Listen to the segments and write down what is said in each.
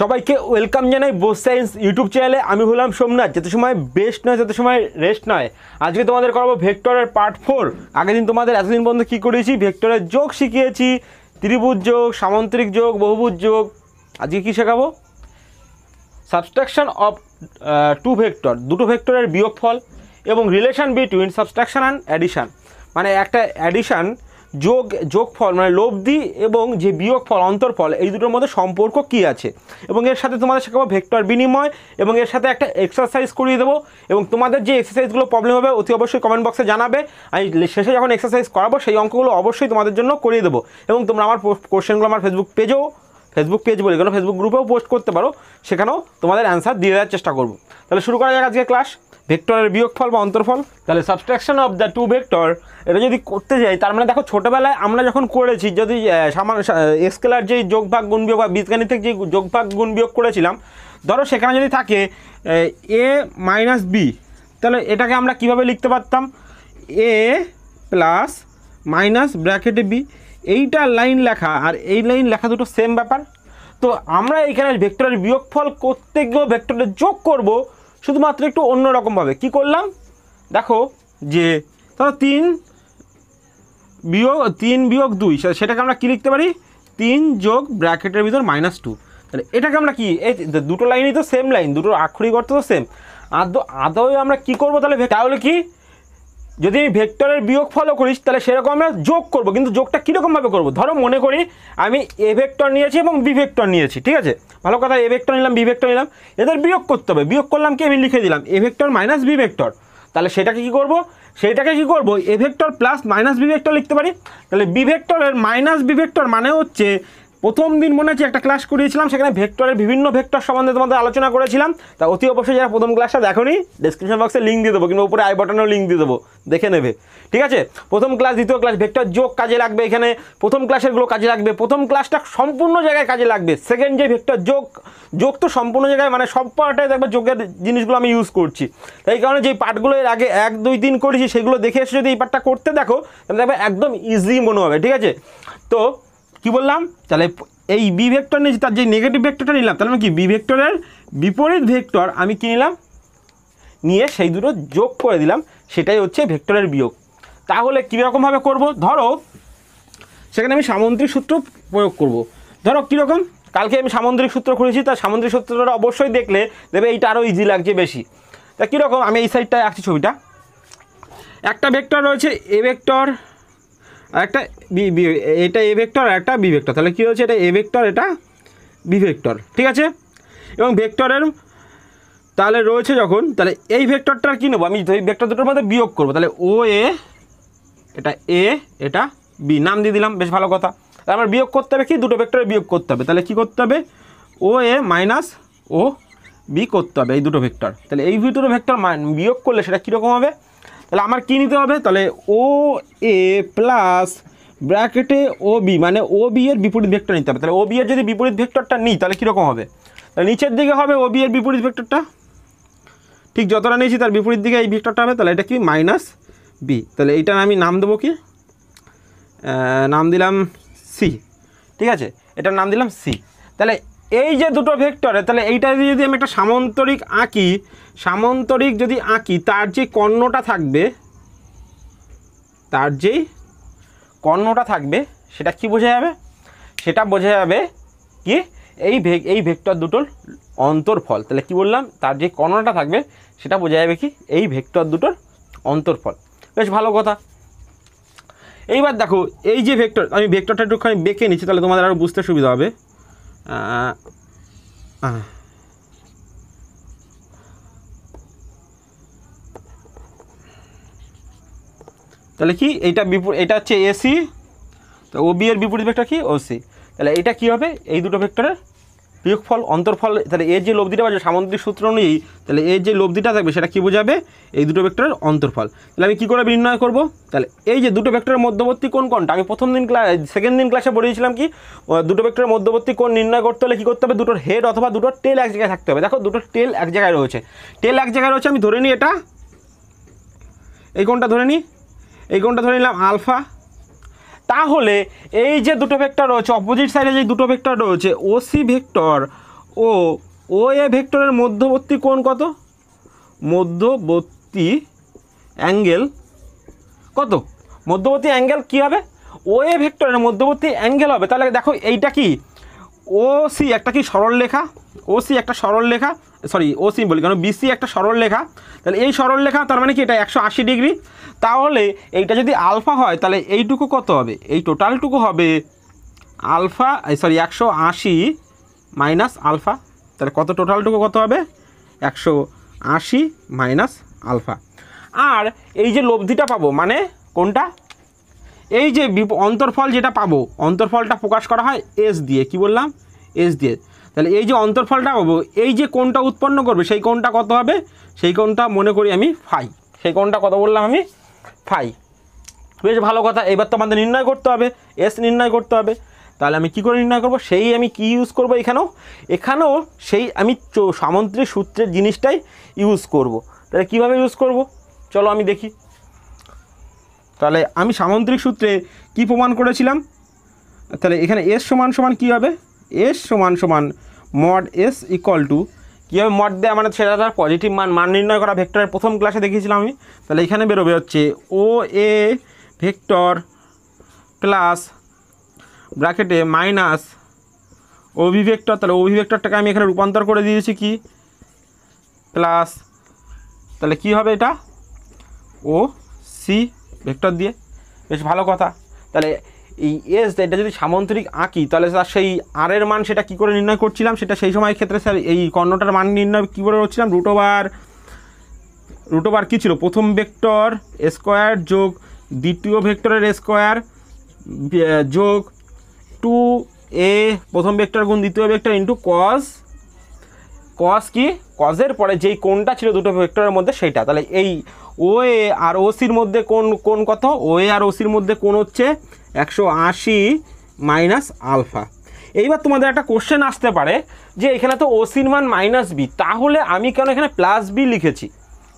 সবাইকে ওয়েলকাম জানাই Bose science YouTube চ্যানেলে। আমি হলাম সোমনাথ। যেতে সময় বেস্ট নয়, যেতে সময় রেস্ট নয়। আজকে তোমাদের করাবো ভেক্টরের পার্ট 4। আগের দিন তোমাদের এতদিন পর্যন্ত কী করেছি, ভেক্টরের যোগ শিখিয়েছি, ত্রিভুজ যোগ, সামান্তরিক যোগ, বহুভুজ যোগ। আজকে কী শেখাবো? সাবট্রাকশন অফ টু ভেক্টর, দুটো ভেক্টরের বিয়োগফল এবং relation between subtraction and addition. মানে একটা অ্যাডিশান যোগফল মানে লব্ধি এবং যে বিয়োগফল অন্তরফল, এই দুটোর মধ্যে সম্পর্ক কী আছে। এবং এর সাথে তোমাদের শেখাবো ভেক্টর বিনিময়, এবং এর সাথে একটা এক্সারসাইজ করিয়ে দেবো। এবং তোমাদের যে এক্সারসাইজগুলো প্রবলেম হবে অতি অবশ্যই কমেন্ট বক্সে জানাবে। আমি শেষে যখন এক্সারসাইজ করাবো সেই অঙ্কগুলো অবশ্যই তোমাদের জন্য করিয়ে দেবো। এবং তোমরা আমার কোশ্চেনগুলো আমার ফেসবুক পেজ বলে কেন ফেসবুক গ্রুপেও পোস্ট করতে পারো, সেখানেও তোমাদের অ্যান্সার দিয়ে দেওয়ার চেষ্টা করবো। তাহলে শুরু করা যাক আজকে ক্লাস। ভেক্টরের বিয়োগফল বা অন্তরফল। তাহলে subtraction of the two vector, এটা যদি করতে যাই, তার মানে দেখো ছোটোবেলায় আমরা যখন করেছি, যদি স্কেলার যেই যোগ ভাগ গুণ বিয়োগ বা বীজগণিতের যেই যোগ ভাগ গুণ বিয়োগ করেছিলাম, ধরো সেখানে যদি থাকে এ মাইনাস বি, তাহলে এটাকে আমরা কিভাবে লিখতে পারতাম? এ প্লাস মাইনাস ব্র্যাকেটে বি। এইটা লাইন লেখা আর এই লাইন লেখা দুটো সেম ব্যাপার। তো আমরা এইখানে ভেক্টরের বিয়োগফল করতে গিয়েও ভেক্টরের যোগ করব, শুধুমাত্র একটু অন্যরকমভাবে। কি করলাম দেখো, যে ধরো 3 বিয়োগ 2, সেটাকে আমরা কী লিখতে পারি? 3 যোগ ব্র্যাকেটের ভিতর -2। তাহলে এটাকে আমরা কি, এই দুটো লাইনই তো সেম লাইন, দুটোর আক্ষরিক অর্থ তো সেম। আদৌ আমরা কি করব তাহলে কি, যদি আমি ভেক্টরের বিয়োগফলও করিস তাহলে সেরকম আমরা যোগ করব। কিন্তু যোগটা কীরকমভাবে করব? ধরো মনে করি আমি এ ভেক্টর নিয়েছি এবং বি ভেক্টর নিয়েছি, ঠিক আছে? ভালো কথা, এ ভেক্টর নিলাম, বি ভেক্টর নিলাম, এদের বিয়োগ করতে হবে। বিয়োগ করলাম কি, আমি লিখে দিলাম A vector minus B vector. তাহলে সেটাকে কী করব? A vector plus minus B vector লিখতে পারি। তাহলে বি ভেক্টরের মাইনাস বি ভেক্টর মানে হচ্ছে, প্রথম দিন মনে আছে একটা ক্লাস করিয়েছিলাম, সেখানে ভেক্টরের বিভিন্ন ভেক্টর সম্বন্ধে তোমাদের আলোচনা করেছিলাম। তা অতি অবশ্যই যারা প্রথম ক্লাসটা দেখোনি, ডেসক্রিপশন বক্সে লিঙ্ক দিয়ে দেবো, কিংবা উপরে আই বাটনেও লিঙ্ক দিয়ে দেবো, দেখে নেবে, ঠিক আছে? প্রথম ক্লাস, দ্বিতীয় ক্লাস, ভেক্টর যোগ কাজে লাগবে এখানে, প্রথম ক্লাসেরগুলো কাজে লাগবে, প্রথম ক্লাসটা সম্পূর্ণ জায়গায় কাজে লাগবে। সেকেন্ড যে ভেক্টর যোগ তো সম্পূর্ণ জায়গায়, মানে সব পার্টে দেখবে যোগের জিনিসগুলো আমি ইউজ করছি। তাই কারণে যেই পার্টগুলো এর আগে 1, 2, 3 করেছি, সেগুলো দেখে এসে যদি এই পার্টটা করতে দেখো, তাহলে দেখবে একদম ইজি মনে হবে, ঠিক আছে? তো কি বললাম, তাহলে এই বি ভেক্টর নিয়েছি, তার যে নেগেটিভ ভেক্টরটা নিলাম, তাহলে কি বি ভেক্টরের বিপরীত ভেক্টর আমি কী নিলাম, নিয়ে সেই দুটো যোগ করে দিলাম, সেটাই হচ্ছে ভেক্টরের বিয়োগ। তাহলে কীরকমভাবে করব? ধরো সেখানে আমি সামুদ্রিক সূত্র প্রয়োগ করব। ধরো কীরকম, কালকে আমি সামুদ্রিক সূত্র করেছি, তার সামুদ্রিক সূত্রটা অবশ্যই দেখলে দেবে এইটা আরও ইজি লাগছে বেশি। তা কীরকম, আমি এই সাইডটায় আঁকছি ছবিটা। একটা ভেক্টর রয়েছে এ ভেক্টর, আর একটা এটা এ ভেক্টর আর একটা বি ভেক্টর। তাহলে কী হচ্ছে, এটা এ ভেক্টর, এটা বি ভেক্টর, ঠিক আছে? এবং ভেক্টরের তাহলে রয়েছে যখন, তাহলে এই ভেক্টরটার কী নেবো, আমি এই ভেক্টর দুটোর মধ্যে বিয়োগ করবো। তাহলে ও এ, এটা এ, এটা বি, নাম দিয়ে দিলাম, বেশ ভালো কথা। তাহলে আমার বিয়োগ করতে হবে কি, দুটো ভেক্টরের বিয়োগ করতে হবে। তাহলে কী করতে হবে, ও এ মাইনাস ও বি করতে হবে, এই দুটো ভেক্টর। তাহলে এই দুটো ভেক্টর বিয়োগ করলে সেটা কীরকম হবে? তাহলে আমার কী নিতে হবে, তাহলে ও এ প্লাস ব্র্যাকেটে ও বি, মানে ও বি এর বিপরীত ভেক্টর নিতে হবে। তাহলে ও বি এর যদি বিপরীত ভেক্টরটা নিই, তাহলে কীরকম হবে? তাহলে নিচের দিকে হবে ও বি এর বিপরীত ভেক্টরটা, ঠিক যতটা নিয়েছি তার বিপরীত দিকে এই ভেক্টরটা হবে। তাহলে এটা কি, মাইনাস বি। তাহলে এইটার আমি নাম দেবো কি, নাম দিলাম সি, ঠিক আছে? এটার নাম দিলাম সি। তাহলে এই যে দুটো ভেক্টরে, তাহলে এইটা যদি আমি একটা সামান্তরিক আঁকি, তার যে কর্ণটা থাকবে, সেটা কি বোঝা যাবে? সেটা বোঝা যাবে কি, এই ভেক্টর দুটোর অন্তরফল। তাহলে কি বললাম, তার যে কর্ণটা থাকবে সেটা বোঝা যাবে কি, এই ভেক্টর দুটোর অন্তরফল। বেশ ভালো কথা। এইবার দেখো, এই যে ভেক্টর, আমি ভেক্টরটা একটুখানি বেঁকে নিচ্ছি, তাহলে তোমাদের আরও বুঝতে সুবিধা হবে। তাহলে কি, এটা হচ্ছে এসি, তো ও বি এর বিপরীত ভেক্টর কি, ও সি। তাহলে এটা কি হবে, এই দুটো ভেক্টরের বিয়োগফল, অন্তরফল। তাহলে এর যে লব্ধিটা পাবে সামুদ্রিক সূত্র অনুযায়ী, তাহলে এর যে লব্ধিটা থাকবে সেটা কি বোঝাবে, এই দুটো ভেক্টরের অন্তরফল। তাহলে আমি কী করে নির্ণয় করব? তাহলে এই যে দুটো ভেক্টরের মধ্যবর্তী কোণটা আমি সেকেন্ড দিন ক্লাসে বলেছিলাম কি, দুটো ভেক্টরের মধ্যবর্তী কোণ নির্ণয় করতে হলে কী করতে হবে, দুটোর হেড অথবা দুটোর টেল এক জায়গায় থাকতে হবে। দেখো দুটোর টেল এক জায়গায় রয়েছে, আমি ধরে নিই এটা, এই কোণটা ধরে নিলাম আলফা। তাহলে এই যে দুটো ভেক্টর রয়েছে, অপোজিট সাইডে যে দুটো ভেক্টর রয়েছে, ওসি ভেক্টর ও ও এ ভেক্টরের মধ্যবর্তী কোণ কত? মধ্যবর্তী অ্যাঙ্গেল কত? মধ্যবর্তী অ্যাঙ্গেল কী হবে? ও এ ভেক্টরের মধ্যবর্তী অ্যাঙ্গেল হবে। তাহলে দেখো এইটা কি ও সি একটা কি সরলরেখা, ও সি একটা সরলরেখা, সরি ও সি বলি কেন, বিসি একটা সরলরেখা। তাহলে এই সরলরেখা তার মানে কি এটা 180 ডিগ্রি। তাহলে এইটা যদি আলফা হয় তাহলে এইটুকু কত হবে? এই টোটালটুকু হবে আলফা, সরি 180 মাইনাস আলফা। তাহলে কত টোটালটুকু কত হবে? 180 মাইনাস আলফা। আর এই যে লব্ধিটা পাবো মানে কোনটা? এই যে অন্তর্ফল যেটা পাবো, অন্তর্ফলটা প্রকাশ করা হয় এস দিয়ে। কি বললাম? এস দিয়ে। তাহলে এই যে অন্তর্ফলটা পাবো, এই যে কোণটা উৎপন্ন করবে সেই কোণটা কত হবে? সেই কোণটা মনে করি আমি ফাই। সেই কোণটা কত বললাম আমি? ফাই। বেশ ভালো কথা। এবার তো আমাদের নির্ণয় করতে হবে, এস নির্ণয় করতে হবে। তাহলে আমি কি করে নির্ণয় করব? সেই আমি কি ইউজ করব এখানেও সেই আমি সামন্ত্রিক সূত্রের জিনিসটাই ইউজ করব। তাহলে কীভাবে ইউজ করব চলো আমি দেখি। তাহলে আমি সামন্ত্রিক সূত্রে কি প্রমাণ করেছিলাম? তাহলে এখানে এস সমান সমান কী হবে? এস সমান সমান মড এস ইকুয়াল টু কীভাবে মড দেয় মানে সেটা তার পজিটিভ মান নির্ণয় করা ভেক্টরের প্রথম ক্লাসে দেখিয়েছিলাম আমি। তাহলে এখানে বেরোবে হচ্ছে ও এ ভেক্টর প্লাস ব্র্যাকেটে মাইনাস ওভি ভেক্টর। তাহলে ওভি ভেক্টরটাকে আমি এখানে রূপান্তর করে দিয়েছি কি প্লাস, তাহলে কি হবে এটা? ও সি ভেক্টর দিয়ে। বেশ ভালো কথা। তাহলে এই এস এটা যদি সামন্ত্রিক আঁকি তাহলে স্যার সেই আর এর মান সেটা কী করে নির্ণয় করছিলাম? সেটা সেই সময় ক্ষেত্রে স্যার এই কর্ণটার মান নির্ণয় কী করে করছিলাম? রুট ওভার কী ছিল? প্রথম ভেক্টর স্কোয়ার যোগ দ্বিতীয় ভেক্টরের স্কোয়ার যোগ 2a প্রথম ভেক্টর গুণ দ্বিতীয় ভেক্টর ইন্টু কস কি কজের পরে যেই কোণটা ছিল দুটো ভেক্টরের মধ্যে সেইটা। তাহলে এই ও এ আর ওসির মধ্যে কোণ কত? ও এ আর ওসির মধ্যে কোণ হচ্ছে 180 মাইনাস আলফা। এইবার তোমাদের একটা কোশ্চেন আসতে পারে যে এখানে তো ওসির মান মাইনাস বি, তাহলে আমি কেন এখানে প্লাস বি লিখেছি?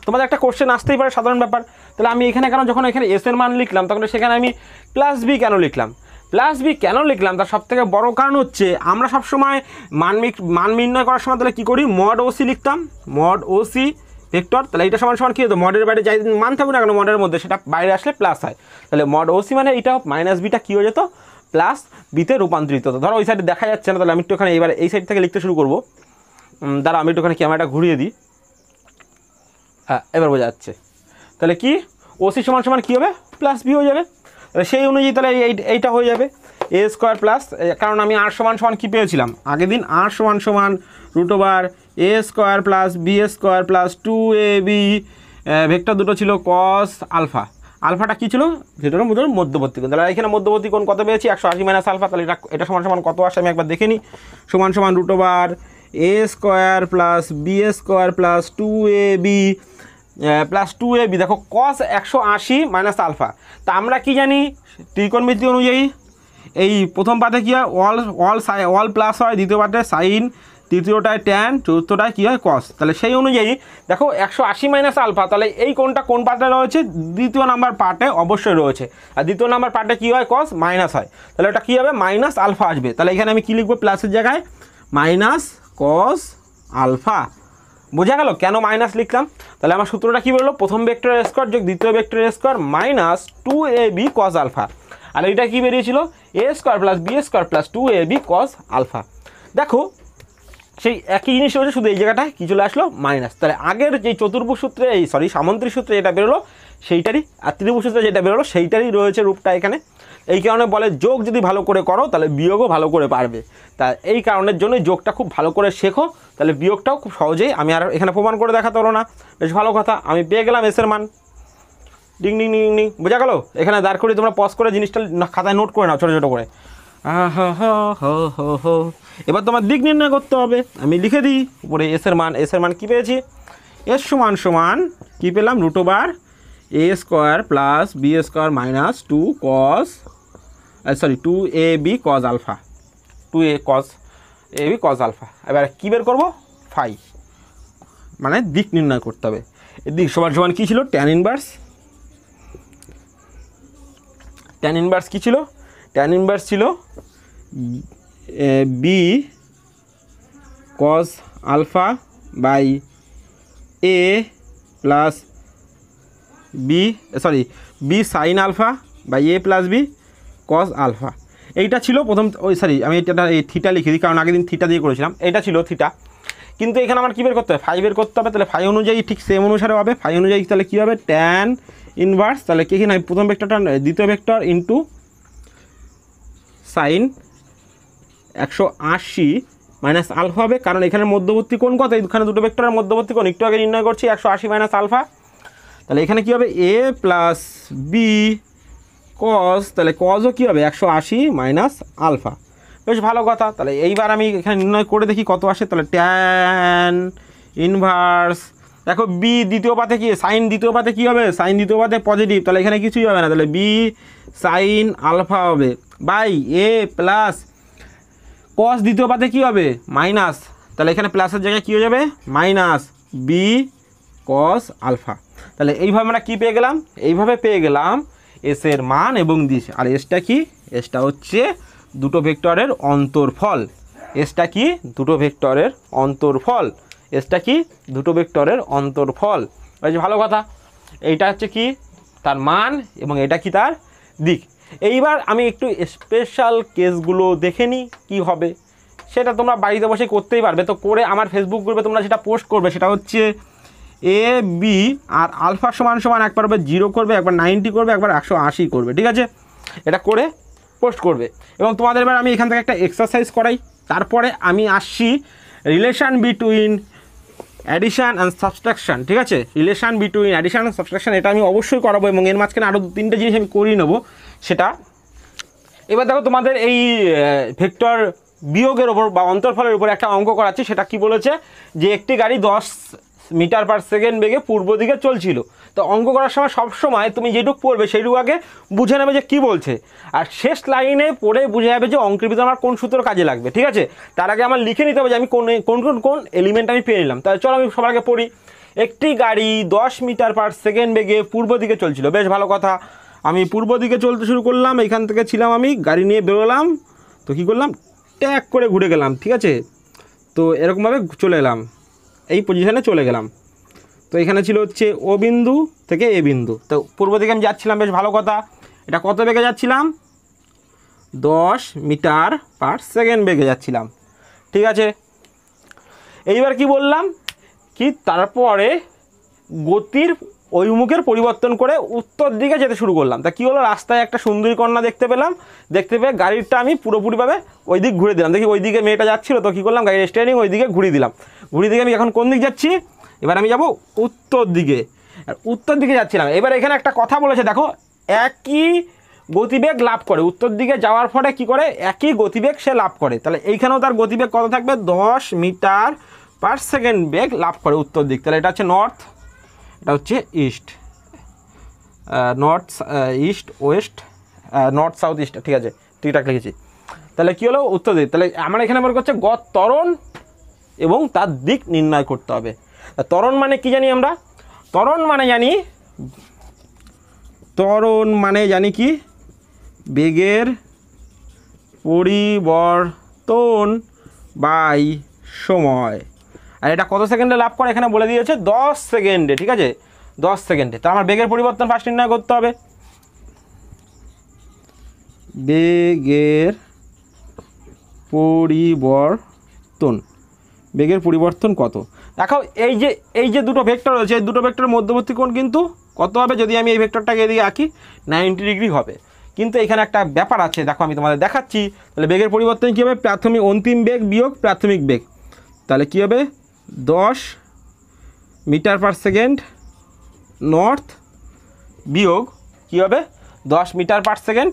তোমাদের একটা কোশ্চেন আসতেই পারে, সাধারণ ব্যাপার। তাহলে আমি এখানে কেন যখন এখানে এস এর মান লিখলাম তখন সেখানে আমি প্লাস বি কেন লিখলাম? প্লাস বি কেন লিখলাম তার সবথেকে বড় কারণ হচ্ছে আমরা সবসময় মান নির্ণয় করার সময় তাহলে কী করি? মড ওসি লিখতাম, মড ওসি ভেক্টর। তাহলে এটা সমান সমান কী হতো? মডের বাইরে যাই মান থাকুক না কেন মডের মধ্যে সেটা বাইরে আসলে প্লাস হয়। তাহলে মড ওসি মানে এইটা মাইনাস বিটা কী হয়ে যেত? প্লাস বিতে রূপান্তরিত হতো। ধরো ওই সাইডে দেখা যাচ্ছে না, তাহলে আমি একটুখানি এবার এই সাইড থেকে লিখতে শুরু করবো। দাঁড়া আমি একটুখানি ক্যামেরাটা ঘুরিয়ে দিই। হ্যাঁ এবার বোঝা যাচ্ছে। তাহলে কি ওসি সমান সমান কী হবে? প্লাস বি হয়ে যাবে। তাহলে সেই অনুযায়ী তাহলে এইটা হয়ে যাবে এ স্কোয়ার প্লাস, কারণ আমি আর সমান সমান কী পেয়েছিলাম আগের দিন? আর সমান সমান root over A square plus B square plus 2ab vector দুটো ছিল কস আলফা। আলফাটা কী ছিল? যেটার মধ্যবর্তী কোণ। তাহলে এখানে মধ্যবর্তী কোণ কত পেয়েছি? 180 মাইনাস আলফা। তাহলে এটা সমান সমান কত আসে আমি একবার দেখে নিই। সমান সমান root over A square plus B square plus 2ab plus 2ab। দেখো কস 180 মাইনাস আলফা। তা আমরা কি জানি ত্রিকোণমিতি অনুযায়ী এই প্রথম পাতে কী হয়? অল প্লাস হয়, দ্বিতীয় পাতে সাইন, তৃতীয়টায় ট্যান, চতুর্থটায় কী হয়? কস। তাহলে সেই অনুযায়ী দেখো 180 মাইনাস আলফা, তাহলে এই কোণটা কোন পার্টে রয়েছে? দ্বিতীয় নাম্বার পার্টে অবশ্যই রয়েছে। আর দ্বিতীয় নাম্বার পার্টে কী হয়? কস মাইনাস হয়। তাহলে ওটা কী হবে? মাইনাস আলফা আসবে। তাহলে এখানে আমি কী লিখবো? প্লাসের জায়গায় মাইনাস কস আলফা। বোঝা গেল কেন মাইনাস লিখলাম? তাহলে আমার সূত্রটা কী বললো? প্রথম ভেক্টরের স্কোয়ার যোগ দ্বিতীয় ভেক্টরের square minus 2ab cos alpha. আর এইটা কী বেরিয়েছিল? A square plus B square plus 2ab cos alpha. দেখো সেই একই জিনিস হচ্ছে, শুধু এই জায়গাটায় কী চলে আসলো? মাইনাস। তাহলে আগের যেই চতুর্ভুজ সূত্রে সামন্ত্রিক সূত্রে যেটা বেরোলো সেইটারই, আর ত্রিভুজ সূত্রে যেটা বেরোলো সেইটারই রয়েছে রূপটা এখানে। এই কারণে বলে যোগ যদি ভালো করে করো তাহলে বিয়োগও ভালো করে পারবে। তা এই কারণের জন্যই যোগটা খুব ভালো করে শেখো, তাহলে বিয়োগটাও খুব সহজেই আমি আর এখানে প্রমাণ করে দেখাতে হলো না। বেশ ভালো কথা, আমি পেয়ে গেলাম এসের মান। ডিং ডিং ডিং ডিং, বোঝা গেলো? এখানে দাঁড় করে তোমরা পজ করে জিনিসটা খাতায় নোট করে নাও ছোটো ছোটো করে। এবার তোমার দিক নির্ণয় করতে হবে। আমি লিখে দিই উপরে এসের মান কী পেয়েছি? এস সমান সমান কী পেলাম? Root over A square plus B square minus 2ab cos alpha, 2ab cos alpha. এবার কী বের করবো? ফাই, মানে দিক নির্ণয় করতে হবে। এর দিক সমান সমান কী ছিল? ট্যান ইনভার্স কী ছিল? ট্যান ইনভার্স ছিল B cos alpha by A plus B B sine alpha by A plus B cos alpha. এইটা ছিল প্রথম, আমি এটা এই থিটা লিখে দিই, কারণ আগের দিন থিটা দিয়ে করেছিলাম। এটা ছিল থিটা, কিন্তু এখানে আমার কী বের করতে হবে, ফাই বের করতে হবে। তাহলে ফাই অনুযায়ী ঠিক সেম অনুসারে হবে, ফাই অনুযায়ী তাহলে কী হবে, ট্যান ইনভার্স, তাহলে কি না প্রথম ভেক্টরটা দ্বিতীয় vector into sine 180 minus alpha হবে, কারণ এখানে মধ্যবর্তী কোণ কত, এখানে দুটো ভেক্টরের মধ্যবর্তী কোণ একটু আগে নির্ণয় করছি 180 মাইনাস আলফা। তাহলে এখানে কী হবে, এ প্লাস বি কস, তাহলে কসও কী হবে 180 মাইনাস আলফা। বেশ ভালো কথা। তাহলে এইবার আমি এখানে নির্ণয় করে দেখি কত আসে। তাহলে ট্যান ইনভার্স, দেখো বি দ্বিতীয় পাতে কি, সাইন দ্বিতীয় পাতে কী হবে, সাইন দ্বিতীয় পাতে পজিটিভ, তাহলে এখানে কিছুই হবে না, তাহলে বি সাইন আলফা হবে বাই এ প্লাস কস দ্বিতীয় পাতে কী হবে মাইনাস, তাহলে এখানে প্লাসের জায়গায় কী হয়ে যাবে মাইনাস বি কস আলফা। তাহলে এইভাবে আমরা কী পেয়ে গেলাম, এইভাবে পেয়ে গেলাম এসের মান এবং দিশ। আর এসটা কি, এসটা হচ্ছে দুটো ভেক্টরের অন্তর্ফল। এসটা কি, দুটো ভেক্টরের অন্তর্ফল। এসটা কি, দুটো ভেক্টরের অন্তর্ফল। বেশ ভালো কথা। এইটা হচ্ছে কি তার মান এবং এটা কি তার দিক। এইবার আমি একটু স্পেশাল কেসগুলো দেখে নিই কী হবে, সেটা তোমরা বাড়িতে বসে করতেই পারবে। তো করে আমার ফেসবুক গ্রুপে তোমরা যেটা পোস্ট করবে সেটা হচ্ছে এ বি আর আলফা সমান সমান একবার হবে 0 করবে, একবার 90 করবে, একবার 180 করবে, ঠিক আছে? এটা করে পোস্ট করবে। এবং তোমাদের এবার আমি এখান থেকে একটা এক্সারসাইজ করাই, তারপরে আমি আসছি relation between addition and subtraction, ঠিক আছে? Relation between addition and subtraction এটা আমি অবশ্যই করাবো, এবং এর মাঝখানে আরও 2-3টে জিনিস আমি করিয়ে নেবো সেটা। এবার দেখো তোমাদের এই ভেক্টর বিয়োগের ওপর বা অন্তর্ফলের উপর একটা অঙ্ক করাচ্ছি। সেটা কি বলেছে, যে একটি গাড়ি 10 মিটার পার সেকেন্ড বেগে পূর্ব দিকে চলছিল। তো অঙ্ক করার সময় সবসময় তুমি যেটুকু পড়বে সেইটুকু আগে বুঝে নেবে যে কী বলছে, আর শেষ লাইনে পড়ে বুঝে যাবে যে অঙ্কের ভিতরে আমার কোন সূত্র কাজে লাগবে, ঠিক আছে? তার আগে আমার লিখে নিতে হবে যে আমি কোন এলিমেন্ট আমি পেয়ে নিলাম। তাহলে চলো আমি সবার আগে পড়ি। একটি গাড়ি 10 মিটার পার সেকেন্ড বেগে পূর্ব দিকে চলছিল। বেশ ভালো কথা। আমি পূর্ব দিকে চলতে শুরু করলাম, এখান থেকে ছিলাম আমি, গাড়ি নিয়ে বেরোলাম, তো কী করলাম, ট্যাক করে ঘুরে গেলাম, ঠিক আছে? তো এরকমভাবে চলে এলাম, এই পজিশানে চলে গেলাম। তো এখানে ছিল হচ্ছে ও বিন্দু থেকে এ বিন্দু। তো পূর্ব দিকে আমি যাচ্ছিলাম, বেশ ভালো কথা। এটা কত বেগে যাচ্ছিলাম, 10 মিটার পার সেকেন্ড বেগে যাচ্ছিলাম, ঠিক আছে? এইবার কি বললাম, কি তারপরে গতির অভিমুখের পরিবর্তন করে উত্তর দিকে যেতে শুরু করলাম। তা কী হলো, রাস্তায় একটা সুন্দরী কন্যা দেখতে পেলাম, দেখতে পেয়ে গাড়িটা আমি পুরোপুরিভাবে ওই দিক ঘুরে দিলাম। দেখি ওই দিকে মেয়েটা যাচ্ছিলো, তো কী করলাম, গাড়ির স্টিয়ারিং ওই দিকে ঘুরিয়ে দিলাম। ঘুরিয়ে দিকে আমি এখন কোন দিক যাচ্ছি, এবার আমি যাব উত্তর দিকে। আর উত্তর দিকে যাচ্ছিলাম। এবার এখানে একটা কথা বলেছে, দেখো একই গতিবেগ লাভ করে, উত্তর দিকে যাওয়ার ফলে কি করে, একই গতিবেগ সে লাভ করে। তাহলে এইখানেও তার গতিবেগ কত থাকবে, 10 মিটার পার সেকেন্ড বেগ লাভ করে উত্তর দিক। তাহলে এটা হচ্ছে নর্থ, এটা হচ্ছে east, north east West, north south east, ঠিক আছে? ঠিকঠাক লিখেছি। তাহলে কী হলো, উত্তর দিক। তাহলে আমরা এখানে বের করছে গড় ত্বরণ এবং তার দিক নির্ণয় করতে হবে। ত্বরণ মানে কি জানি আমরা, ত্বরণ মানে জানি কি, বেগের পরিবর্তন বাই সময়। আর এটা কত সেকেন্ডে লাভ করে এখানে বলে দিয়েছে 10 সেকেন্ডে, ঠিক আছে? 10 সেকেন্ডে। তা আমার বেগের পরিবর্তন ফার্স্ট নির্ণয় করতে হবে। বেগের পরিবর্তন কত, দেখো এই যে দুটো ভেক্টর রয়েছে, এই দুটো ভেক্টরের মধ্যবর্তী কোণ কিন্তু কত হবে, যদি আমি এই ভেক্টরটাকে এদিকে আঁকি 90 ডিগ্রি হবে। কিন্তু এখানে একটা ব্যাপার আছে, দেখো আমি তোমাদের দেখাচ্ছি। তাহলে বেগের পরিবর্তন কী হবে, প্রাথমিক অন্তিম বেগ বিয়োগ প্রাথমিক বেগ। তাহলে কী হবে, 10 মিটার পার সেকেন্ড নর্থ বিয়োগ কী হবে, 10 মিটার পার সেকেন্ড,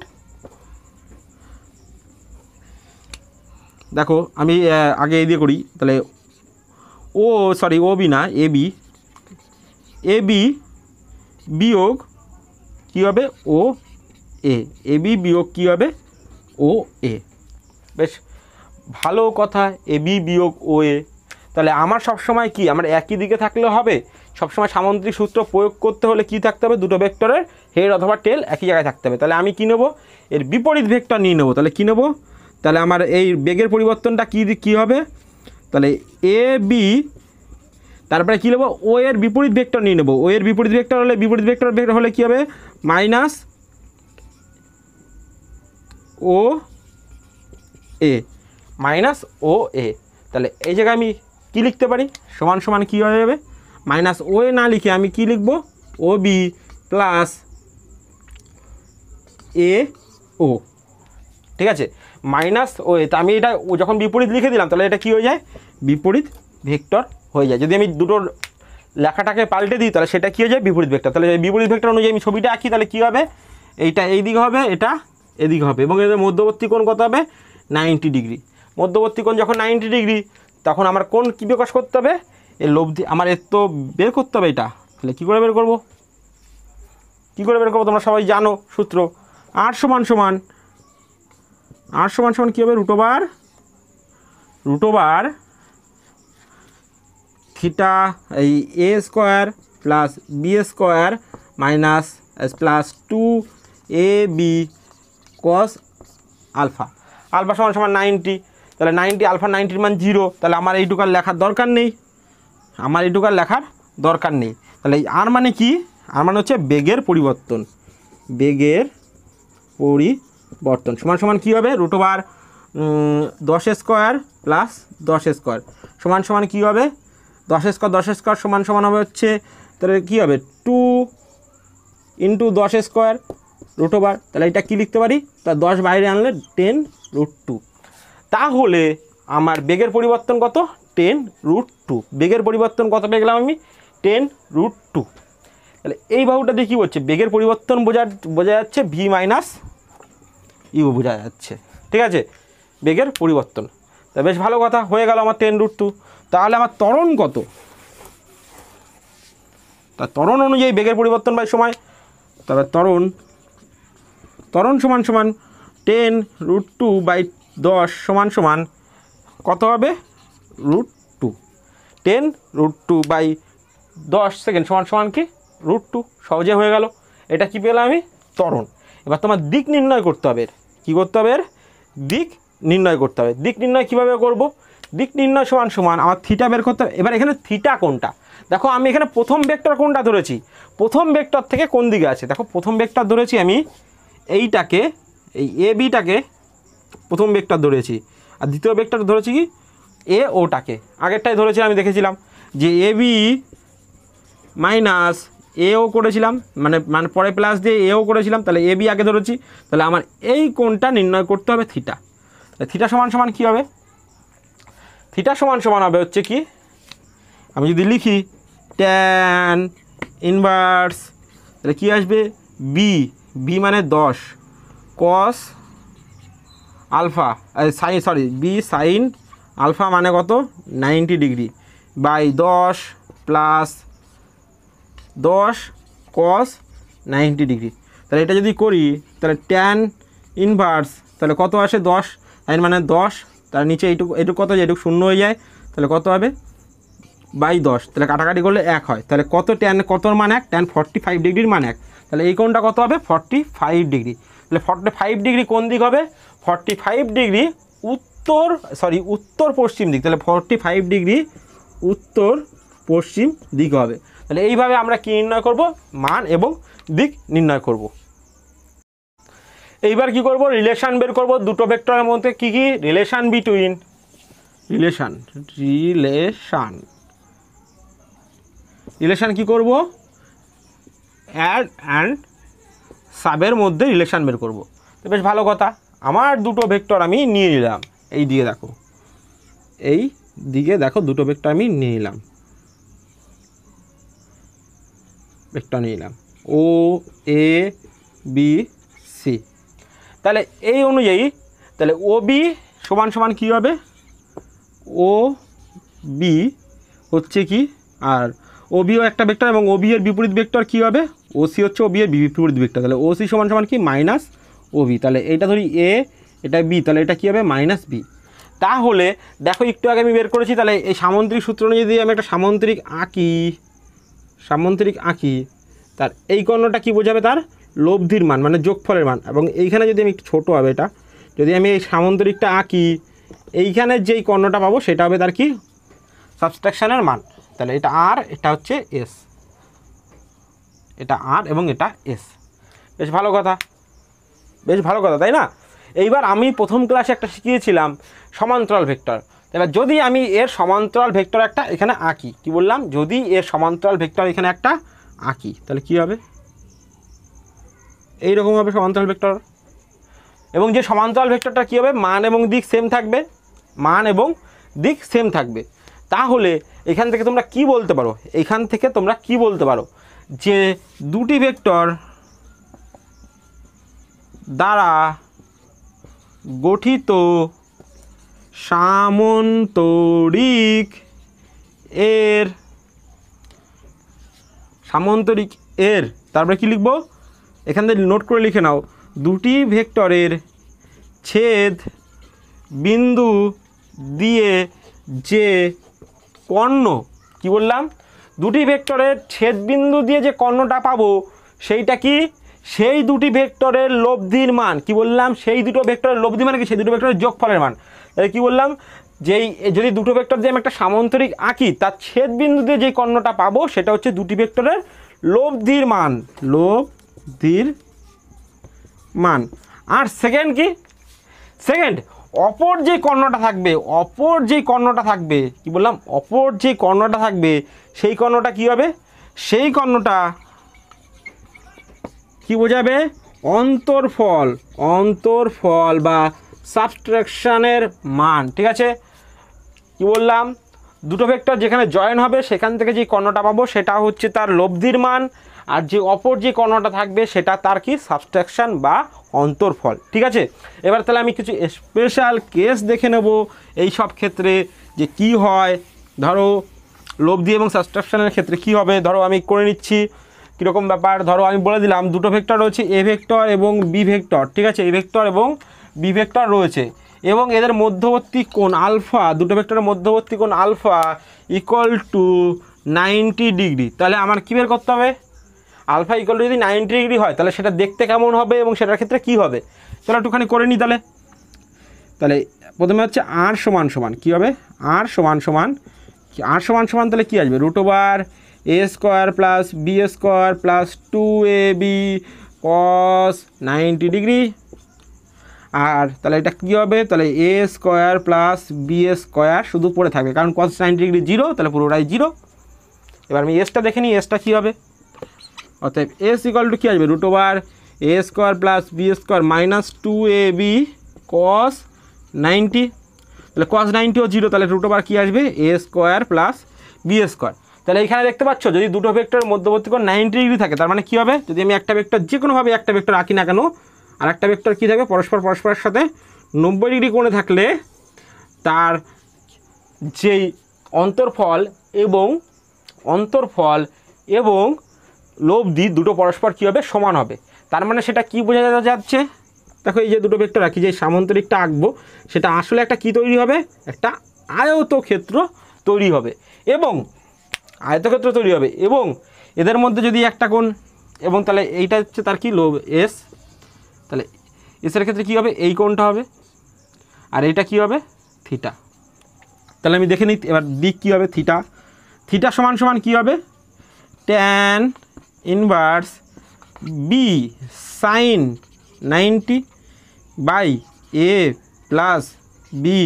দেখো আমি আগে এই দিয়ে করি। তাহলে ও বি না, এ বি বিয়োগ কী হবে, ও এ বি বিয়োগ কী হবে, ও এ। বেশ ভালো কথা, এ বি বিয়োগ ও এ। তাহলে আমার সবসময় কি, আমার একই দিকে থাকলে হবে, সবসময় সামন্ত্রিক সূত্র প্রয়োগ করতে হলে কি থাকতে হবে, দুটো ভেক্টরের হেড অথবা টেল একই জায়গায় থাকতে হবে। তাহলে আমি কী নেবো, এর বিপরীত ভেক্টর নিয়ে নেবো। তাহলে কী নেবো, তাহলে আমার এই বেগের পরিবর্তনটা কী হবে, তাহলে এ বি, তারপরে কী নেবো, ও এর বিপরীত ভেক্টর নিয়ে নেবো। ও এর বিপরীত ভেক্টর হলে হলে কী হবে, মাইনাস ও এ, মাইনাস ও এ। তাহলে এই জায়গায় আমি কী লিখতে পারি, সমান সমান কী হয়ে যাবে, মাইনাস ও এ না লিখে আমি কী লিখব, ও বি প্লাস এ ও, ঠিক আছে, মাইনাস ও এ। তা আমি এটা যখন বিপরীত লিখে দিলাম তাহলে এটা কী হয়ে যায়, বিপরীত ভেক্টর হয়ে যায়। যদি আমি দুটোর লেখাটাকে পাল্টে দিই তাহলে সেটা কী হয়ে যায়, বিপরীত ভেক্টর। তাহলে বিপরীত ভেক্টর অনুযায়ী আমি ছবিটা আঁকি তাহলে কী হবে, এইটা এই দিকে হবে, এটা এদিকে হবে, এবং এদের মধ্যবর্তী কোণ কত হবে, 90 ডিগ্রি। মধ্যবর্তী কোণ যখন 90 ডিগ্রি তখন আমার কোণ কী প্রকাশ করতে হবে, এর লব্ধি, আমার এর তো বের করতে হবে এটা। তাহলে কী করে বের করব, তোমরা সবাই জানো সূত্র, আর সমান সমান কী হবে, রুট ওভার থিটা এই A square plus B square minus plus 2ab cos alpha. Alpha সমান সমান 90, তাহলে 90, আলফা 90-র মান 0, তাহলে আমার এইটুকার লেখার দরকার নেই, তাহলে আর মানে কি, আর মানে হচ্ছে বেগের পরিবর্তন, সমান সমান কী হবে, root over 10 square plus 10 square সমান সমান কী হবে, 10 স্কোয়ার সমান সমান হবে হচ্ছে, তাহলে কী হবে, 2 × 10 স্কোয়ার রুট ওভার, তাহলে এটা কী লিখতে পারি, তা 10 বাইরে আনলে 10√2। তাহলে আমার বেগের পরিবর্তন কত, 10√2। বেগের পরিবর্তন কত পেয়ে গেলাম আমি, 10√2। তাহলে এই বাহুটা দিয়ে কী হচ্ছে, বেগের পরিবর্তন বোঝা যাচ্ছে, ভি মাইনাস ইউ বোঝা যাচ্ছে, ঠিক আছে, বেগের পরিবর্তন। তা বেশ ভালো কথা, হয়ে গেল আমার 10√2। তাহলে আমার ত্বরণ কত, তা ত্বরণ অনুযায়ী বেগের পরিবর্তন বাই সময়, তবে ত্বরণ সমান সমান 10√2/10 সমান সমান কত হবে, √2। 10√2/10 সেকেন্ড সমান সমান কি, √2। সহজে হয়ে গেল, এটা কি পেলাম আমি, ত্বরণ। এবার তোমার দিক নির্ণয় করতে হবে, কী করতে হবে, দিক নির্ণয় করতে হবে। দিক নির্ণয় কীভাবে করব, দিক নির্ণয় সমান সমান আমার থিটা বের করতে হবে। এবার এখানে থিটা কোনটা, দেখো আমি এখানে প্রথম ভেক্টর কোনটা ধরেছি, প্রথম ভেক্টর থেকে কোন দিকে আছে, দেখো প্রথম ভেক্টর ধরেছি আমি এইটাকে, এই এ বিটাকে প্রথম ভেক্টর ধরেছি, আর দ্বিতীয় ভেক্টর ধরেছি কি, এ ওটাকে। আগেরটাই ধরেছি আমি দেখেছিলাম যে এ বি মাইনাস এও করেছিলাম, মানে পরে প্লাস দিয়ে এও করেছিলাম, তাহলে এ বি আগে ধরেছি। তাহলে আমার এই কোণটা নির্ণয় করতে হবে থিটা। থিটা সমান সমান কী হবে, থিটা সমান সমান হবে হচ্ছে কি, আমি যদি লিখি ট্যান ইনভার্স, তাহলে কী আসবে, বি মানে 10 cos alpha, B sine alpha মানে কত, 90 degree by 10 plus 10 cos 90 degree. তাহলে এটা যদি করি তাহলে ট্যান ইনভার্স, তাহলে কত আসে, 10 সাইন মানে 10, তার নিচে এইটুকু কত যায়, এইটুকু শূন্য হয়ে যায়, তাহলে কত হবে, বাই 10, তাহলে কাটাকাটি করলে 1 হয়। তাহলে কত ট্যান, কতর মান 1, ট্যান 45 ডিগ্রির মান 1, তাহলে এই কোণটা কত হবে, 45 ডিগ্রি। তাহলে 45 ডিগ্রি কোন দিক হবে, 45 ডিগ্রি উত্তর পশ্চিম দিক, তাহলে 45 ডিগ্রি উত্তর পশ্চিম দিক হবে। তাহলে এইভাবে আমরা কি নির্ণয় করব, মান এবং দিক নির্ণয় করব। এইবার কি করব, রিলেশান বের করব দুটো ভেক্টরের মধ্যে, কি কি রিলেশান বিটুইন, রিলেশান কি করব, অ্যাড অ্যান্ড সাবের মধ্যে রিলেশান বের করব। তো বেশ ভালো কথা, আমার দুটো ভেক্টর আমি নিয়ে নিলাম, এই দিকে দেখো দুটো ভেক্টর আমি নিয়ে নিলাম, ও এ বি সি। তাহলে এই অনুযায়ী তাহলে ও বি সমান সমান কী হবে, ও বি হচ্ছে কি, আর ও বিও একটা ভেক্টর এবং ও বি এর বিপরীত ভেক্টর কী হবে, ও সি হচ্ছে ও বি এর বিপরীত ভেক্টর। তাহলে ও সি সমান সমান কি, মাইনাস ও বি। তাহলে এইটা ধরি এ, এটা বি, তাহলে এটা কী হবে, মাইনাস বি। তাহলে দেখো একটু আগে আমি বের করেছি, তাহলে এই সামন্ত্রিক সূত্র অনুযায়ী যদি আমি একটা সামন্ত্রিক আঁকি, তার এই কর্ণটা কি বোঝাবে, তার লব্ধির মান মানে যোগফলের মান। এবং এইখানে যদি আমি একটু ছোটো হবে এটা, যদি আমি এই সামন্তরিকটা আঁকি, এইখানে যেই কর্ণটা পাবো সেটা হবে তার কি, সাবস্ট্রাকশানের মান। তাহলে এটা আর, এটা হচ্ছে এস, এটা আর এবং এটা এস। বেশ ভালো কথা, বেশ ভালো কথা, তাই না? এইবার আমি প্রথম ক্লাসে একটা শিখিয়েছিলাম সমান্তরাল ভেক্টর। এবার যদি আমি এর সমান্তরাল ভেক্টর একটা এখানে আঁকি, কি বললাম, যদি এর সমান্তরাল ভেক্টর এখানে একটা আঁকি তাহলে কি হবে, এইরকম হবে সমান্তরাল ভেক্টর। এবং যে সমান্তরাল ভেক্টরটা কী হবে, মান এবং দিক সেম থাকবে, মান এবং দিক সেম থাকবে। তাহলে এখান থেকে তোমরা কি বলতে পারো, এখান থেকে তোমরা কি বলতে পারো যে দুটি ভেক্টর দ্বারা গঠিত সামান্তরিক এর তারপরে কি লিখবো, এখান থেকে নোট করে লিখে নাও, দুটি ভেক্টরের ছেদ বিন্দু দিয়ে যে কর্ণ, কি বললাম, দুটি ভেক্টরের ছেদ বিন্দু দিয়ে যে কর্ণটা পাবো সেইটা কি, সেই দুটি ভেক্টরের লব্ধির মান, কি বললাম, সেই দুটো ভেক্টরের লব্ধি মানে কি, সেই দুটো ভেক্টরের যোগফলের মান। তাহলে কি বললাম, যেই যদি দুটো ভেক্টর দিয়ে আমি একটা সামান্তরিক আঁকি তার ছেদ বিন্দু দিয়ে যেই কর্ণটা পাবো সেটা হচ্ছে দুটি ভেক্টরের লব্ধির মান, লব্ধির মান। আর সেকেন্ড কি, সেকেন্ড অপর যে কর্ণটা থাকবে, অপর যে কর্ণটা থাকবে, কি বললাম, অপর যে কর্ণটা থাকবে সেই কর্ণটা কি হবে, সেই কর্ণটা কি বোঝাবে, অন্তর্ফল, অন্তর্ফল বা সাবট্রাকশানের মান। ঠিক আছে, কি বললাম, দুটো ভেক্টর যেখানে জয়েন হবে সেখান থেকে যে কর্ণটা পাবো সেটা হচ্ছে তার লব্ধির মান, আর যে অপর যে কর্ণটা থাকবে সেটা তার কি, সাবট্রাকশান বা অন্তর্ফল। ঠিক আছে, এবার তাহলে আমি কিছু স্পেশাল কেস দেখে নেব এই সব ক্ষেত্রে যে কি হয়। ধরো লব্ধি এবং সাবট্রাকশানের ক্ষেত্রে কি হবে, ধরো আমি করে নিচ্ছি কীরকম ব্যাপার। ধরো আমি বলে দিলাম দুটো ভেক্টর রয়েছে, এ ভেক্টর এবং বি ভেক্টর। ঠিক আছে, এ ভেক্টর এবং বি ভেক্টর রয়েছে এবং এদের মধ্যবর্তী কোণ আলফা, দুটো ভেক্টরের মধ্যবর্তী কোণ আলফা ইকুয়াল টু 90 ডিগ্রি। তাহলে আমার কী বের করতে হবে, আলফা ইকুয়াল টু যদি 90 ডিগ্রি হয় তাহলে সেটা দেখতে কেমন হবে এবং সেটার ক্ষেত্রে কী হবে, চলো একটুখানি করে নিই। তাহলে তাহলে প্রথমে হচ্ছে আর সমান সমান কী হবে, আর সমান সমান, আর সমান সমান তাহলে কী আসবে, root over A square plus B square plus 2ab cos 90 degree. আর তাহলে এটা কী হবে, তাহলে A square plus B square শুধু পড়ে থাকবে কারণ কস 90 ডিগ্রি 0, তাহলে পুরোটাই 0। এবার আমি এসটা দেখে নিই, এসটা কী হবে, অতএব এস ইকুয়াল টু কী আসবে, root over A square plus B square minus 2ab cos 90, তাহলে কস 90ও 0, তাহলে রুট ওভার কী আসবে, এ স্কোয়ার প্লাস বি স্কোয়ার। তাহলে এখানে দেখতে পাচ্ছ যদি দুটো ভেক্টরের মধ্যবর্তী কোণ 90 ডিগ্রি থাকে তার মানে কী হবে, যদি আমি একটা ভেক্টর যে কোনোভাবে একটা ভেক্টর আঁকি না কেন আর একটা ভেক্টর কী থাকবে, পরস্পরের সাথে 90 ডিগ্রি কোণে থাকলে তার যেই অন্তর্ফল এবং লব্ধি দুটো পরস্পর কী হবে, সমান হবে। তার মানে সেটা কি বোঝা যাচ্ছে, দেখো এই যে দুটো ভেক্টর রাখি, যে সামান্তরিকটা আঁকবো সেটা আসলে একটা কি তৈরি হবে, একটা আয়তক্ষেত্র তৈরি হবে এবং আয়তক্ষেত্র তৈরি হবে এবং এদের মধ্যে যদি একটা কোণ, এবং তাহলে এইটা হচ্ছে তার কি, এস, তাহলে এসের ক্ষেত্রে কী হবে, এই কোণটা হবে আর এইটা কী হবে, থিটা। তাহলে আমি দেখে নিই এবার দিক কী হবে, থিটা, থিটা সমান সমান কী হবে, tan inverse B sine 90 by A plus B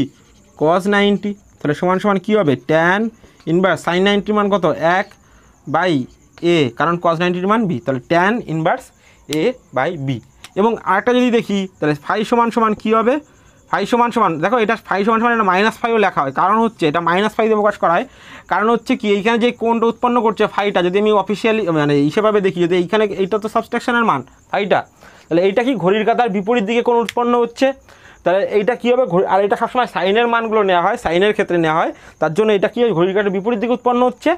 cos 90। তাহলে সমান সমান কী হবে, ট্যান ইনভার্স সাইন 90 মান কত, 1 বাই এ, কারণ কস 90 মান বি, তাহলে tan inverse A by B. এবং আরেকটা যদি দেখি তাহলে ফাই সমান সমান কী হবে, ফাই সমান সমান, দেখো এটা ফাই সমান সমান, এটা -5ও লেখা হয়, কারণ হচ্ছে এটা -5 দিয়ে প্রকাশ করা হয়, কারণ হচ্ছে কি এইখানে যে কোণটা উৎপন্ন করছে ফাইটা, যদি আমি অফিসিয়ালি মানে হিসেবে দেখি, যদি এইখানে এইটা তো সাবট্রাকশনের মান ফাইটা, তাহলে এইটা কি ঘড়ির কাঁটার বিপরীত দিকে কোণ উৎপন্ন হচ্ছে, তাহলে এইটা কী হবে, আর এটা সবসময় সাইনের মানগুলো নেওয়া হয়, সাইনের ক্ষেত্রে নেওয়া হয়, তার জন্য এটা কী হয়, ঘড়ির কাঁটার বিপরীত দিকে উৎপন্ন হচ্ছে।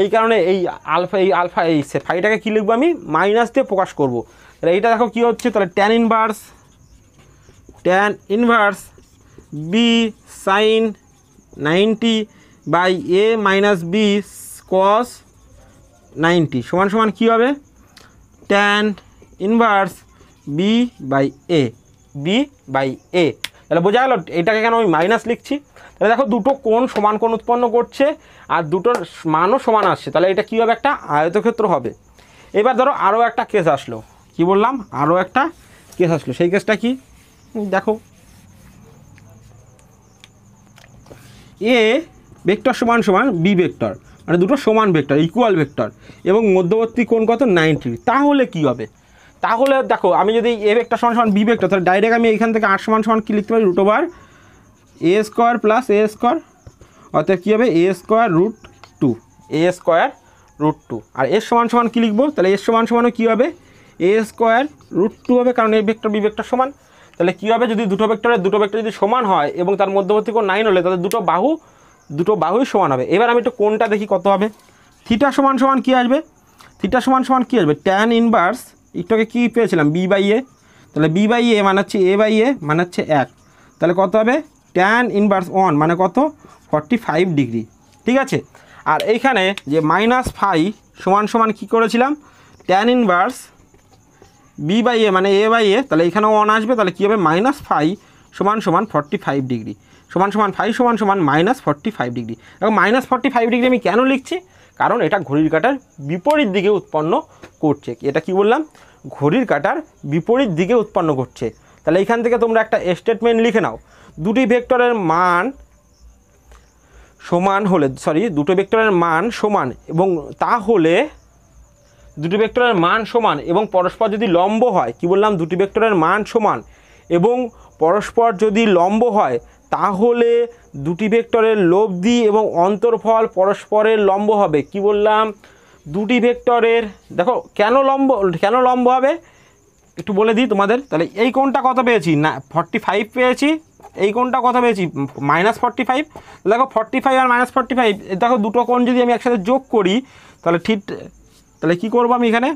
এই কারণে এই আলফা এই ফাইটাকে কী লিখবো, আমি মাইনাস দিয়ে প্রকাশ করব। তাহলে এইটা দেখো কী হচ্ছে, তাহলে tan inverse B sine 90 by A minus B cos 90 সমান সমান কী হবে, tan inverse B by A, তাহলে বোঝা গেল এটাকে কেন আমি মাইনাস লিখছি। তাহলে দেখো দুটো কোণ সমান কোণ উৎপন্ন করছে আর দুটোর মানও সমান আসছে, তাহলে এটা কী হবে, একটা আয়তক্ষেত্র হবে। এবার ধরো আরও একটা কেস আসলো, কি বললাম, আরও একটা কেস আসলো, সেই কেসটা কি দেখো, এ ভেক্টর সমান সমান বি ভেক্টর, মানে দুটো সমান ভেক্টর, ইকুয়াল ভেক্টর, এবং মধ্যবর্তী কোণ কত 90। তাহলে কি হবে, তাহলে দেখো আমি যদি এ ভেক্টর সমান সমান বি ভেক্টর, তাহলে ডাইরেক্ট আমি এখান থেকে আর সমান সমান কী লিখতে পারি, √/a² প্লাস a², অর্থাৎ কী হবে a²√2, a²√2। আর এর সমান সমান কী লিখবো, তাহলে এর সমান সমানও কী হবে, a²√2 হবে, কারণ এই ভেক্টর বি ভেক্টর সমান। তাহলে কী হবে, যদি দুটো ভেক্টর যদি সমান হয় এবং তার মধ্যবর্তী কোণ 9 হলে তাদের দুটো বাহুই সমান হবে। এবার আমি একটু কোণটা দেখি কত হবে। থিটা সমান সমান কী আসবে, থিটা সমান সমান কী আসবে, ট্যান ইনভার্স, একটু আগে কী পেয়েছিলাম b/a, তাহলে b/a মানে হচ্ছে a/a মানে হচ্ছে 1, তাহলে কত হবে ট্যান ইনভার্স 1 মানে কত 45 ডিগ্রি, ঠিক আছে। আর এইখানে যে -φ সমান সমান কী করেছিলাম, ট্যান ইনভার্স b/a মানে a/a, তাহলে এখানেও 1 আসবে, তাহলে কী হবে -φ সমান সমান 45 ডিগ্রি, সমান সমান ফাই সমান সমান -45 ডিগ্রি। এবং -45 ডিগ্রি আমি কেন লিখছি, কারণ এটা ঘড়ির কাঁটার বিপরীত দিকে উৎপন্ন করছে। এটা কি বললাম, ঘড়ির কাঁটার বিপরীত দিকে উৎপন্ন করছে। তাহলে এইখান থেকে তোমরা একটা স্টেটমেন্ট লিখে নাও, দুটি ভেক্টরের মান সমান হলে, দুটো ভেক্টরের মান সমান, এবং তাহলে দুটি ভেক্টরের মান সমান এবং পরস্পর যদি লম্ব হয়, কি বললাম, দুটি ভেক্টরের মান সমান এবং পরস্পর যদি লম্ব হয়, তাহলে দুটি ভেক্টরের লব্ধি এবং অন্তর্ফল পরস্পরের লম্ব হবে। কি বললাম, দুটি ভেক্টরের, দেখো কেন লম্ব হবে একটু বলে দিই তোমাদের। তাহলে এই কোণটা কত পেয়েছি না 45 পেয়েছি, এই কোণটা কত পেয়েছি -45। দেখো 45 আর -45, দেখো দুটো কোণ যদি আমি একসাথে যোগ করি তাহলে তাহলে কী করবো আমি এখানে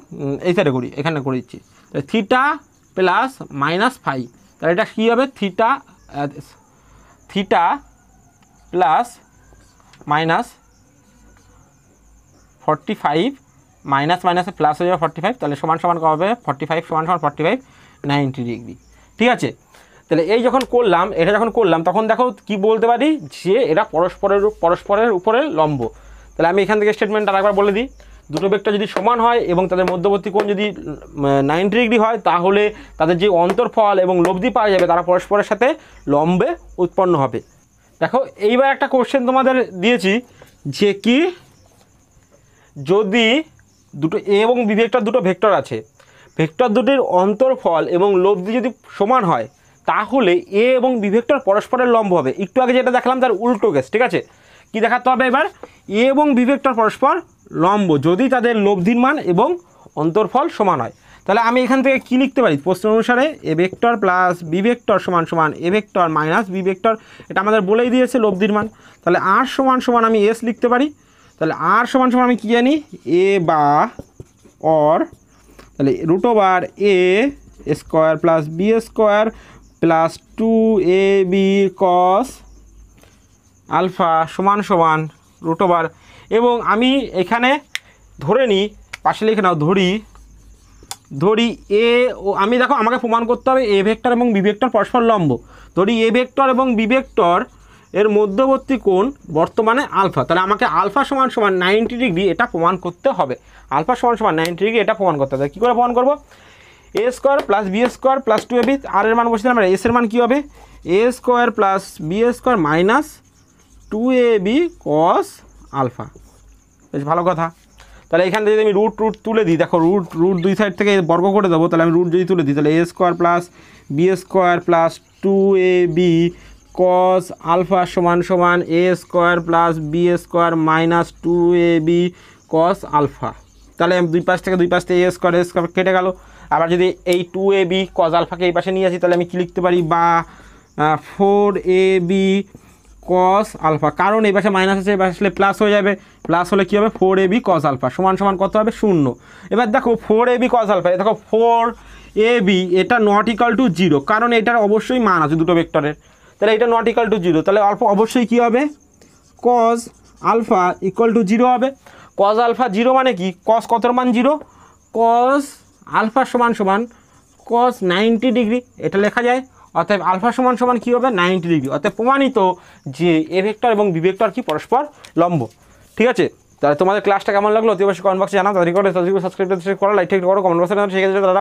এই সাইডে করি, এখানে করে দিচ্ছি, থিটা প্লাস -φ, তাহলে এটা কী হবে থিটা প্লাস -45 মাইনাসে প্লাস হয়ে যাবে 45, তাহলে সমান সমান কত হবে 45 সমান 45 90 ডিগ্রি, ঠিক আছে। তাহলে এই যখন করলাম, এটা যখন করলাম তখন দেখো কি বলতে পারি, যে এরা পরস্পরের উপরে লম্ব। তাহলে আমি এখান থেকে স্টেটমেন্টটা আরেকবার বলে দিই, দুটো ভেক্টর যদি সমান হয় এবং তাদের মধ্যবর্তী কোণ যদি 90 ডিগ্রি হয়, তাহলে তাদের যে অন্তর্ফল এবং লব্ধি পাওয়া যাবে তারা পরস্পরের সাথে লম্বে উৎপন্ন হবে। দেখো এইবার একটা কোশ্চেন তোমাদের দিয়েছি, যে কি যদি দুটো এ এবং বি ভেক্টর দুটো ভেক্টর আছে, ভেক্টর দুটির অন্তর্ফল এবং লব্ধি যদি সমান হয়, তাহলে এ এবং বি ভেক্টর পরস্পরের লম্ব হবে। একটু আগে যেটা দেখালাম তার উল্টো কেস, ঠিক আছে। কি দেখাতে হবে এবার, এ এবং বি ভেক্টর পরস্পর লম্ব যদি তাদের লব্ধির মান এবং অন্তর্ফল সমান হয়। তাহলে আমি এখান থেকে কি লিখতে পারি, প্রশ্ন অনুসারে A vector plus B vector সমান সমান A vector minus B vector, এটা আমাদের বলেই দিয়েছে লব্ধির মান। তাহলে আর সমান সমান আমি এস লিখতে পারি। তাহলে আর সমান সমান আমি কী জানি, এ বা অর, তাহলে √a² plus b² plus 2ab cos alpha সমান সমান √, এবং আমি এখানে ধরে নিই, পাশে লিখে নাও, ধরি এ ও, আমি দেখো আমাকে প্রমাণ করতে হবে এ ভেক্টর এবং বি ভেক্টর পরস্পর লম্ব। ধরি এ ভেক্টর এবং বি ভেক্টর এর মধ্যবর্তী কোণ বর্তমানে আলফা, তাহলে আমাকে আলফা সমান সমান 90 ডিগ্রি এটা প্রমাণ করতে হবে। আলফা সমান সমান 90 ডিগ্রি এটা প্রমাণ করতে হবে। কী করে প্রমাণ করবো, a² plus b² plus 2ab, আর এর মান বসে আমরা এস এর মান কী হবে, a² plus b² minus 2ab cos alpha. বেশ ভালো কথা। তাহলে এখান থেকে যদি আমি রুট তুলে দিই, দেখো রুট দুই সাইড থেকে বর্গ করে দেবো, তাহলে আমি রুট যদি তুলে দিই, তাহলে a² plus b² plus 2ab cos alpha সমান সমান a² plus b² minus 2ab cos alpha. তাহলে দুই পাশ থেকে a² কেটে গেল। আবার যদি এই 2ab cos আলফাকে এই পাশে নিয়ে আসি, তাহলে আমি কী লিখতে পারি, বা 4ab cos আলফা, কারণ এই পাশে মাইনাস আছে, এই পাশে আসলে প্লাস হয়ে যাবে, প্লাস হলে কী হবে 4ab cos আলফা সমান সমান কত হবে 0। এবার দেখো 4ab cos আলফা, দেখো 4ab এটা নট ইকাল টু 0, কারণ এটার অবশ্যই মান আছে দুটো ভেক্টরের, তাহলে এটা নট ইকাল টু 0, তাহলে আলফা অবশ্যই কী হবে cos আলফা ইকুয়াল টু 0 হবে। cos আলফা 0 মানে কি, cos কতর মান 0, cos আলফা সমান সমান cos 90 ডিগ্রি, এটা লেখা যায় অতএব আলফা সমান সমান কী হবে 90 ডিগ্রি। অতএব প্রমাণিত যে এ ভেক্টর এবং বি ভেক্টর কি পরস্পর লম্ব। ঠিক আছে, তাহলে তোমাদের ক্লাসটা কেমন লাগলো অতি অবশ্যই কমেন্ট বক্সে জানাও। তাদের করে সাবস্ক্রাইব করা, লাইক করো, কমেন্ট বক্সে জানাও। ঠিক আছে দাদা।